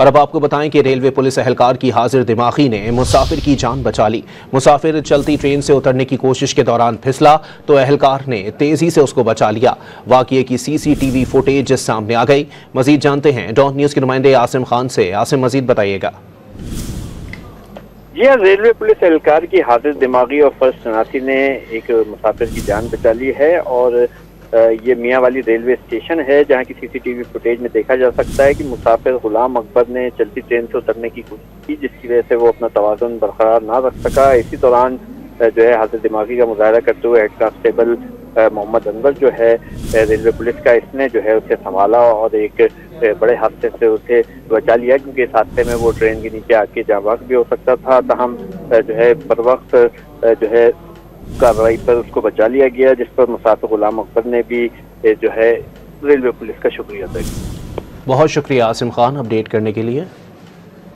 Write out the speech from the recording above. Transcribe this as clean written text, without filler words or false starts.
और अब आपको बताएं कि रेलवे पुलिस एहलकार की हाजिर दिमागी ने मुसाफिर की जान बचा ली। मुसाफिर चलती ट्रेन से उतरने की कोशिश के दौरान फिसला तो एहलकार ने तेजी से उसको बचा लिया। वाकये की सीसीटीवी फुटेज सामने आ गई। मजीद जानते हैं डॉन न्यूज के नुमाइंदे आसिम खान से। आसिम, मजीद बताइएगा। जी हाँ, रेलवे पुलिस एहलकार की हाजिर दिमागी और फर्स्ट शनासी ने एक मुसाफिर की जान बचा ली है और ये मियांवाली रेलवे स्टेशन है, जहाँ की सीसीटीवी फुटेज में देखा जा सकता है कि मुसाफिर गुलाम अकबर ने चलती ट्रेन से उतरने की कोशिश की, जिसकी वजह से वो अपना तवाज़ुन बरकरार ना रख सका। इसी दौरान जो है हाजिर दिमागी का मुजाहरा करते हुए हेड कांस्टेबल मोहम्मद अनवर जो है रेलवे पुलिस का, इसने जो है उसे संभाला और एक बड़े हादसे से उसे बचा लिया, क्योंकि इस हादसे में वो ट्रेन के नीचे आके जाँबाज भी हो सकता था। तहम जो है बर वक्त जो है कार्रवाई पर उसको बचा लिया गया, जिस पर मुसाफिर गुलाम अकबर ने भी जो है रेलवे पुलिस का शुक्रिया अदा किया। बहुत शुक्रिया आसिम खान अपडेट करने के लिए।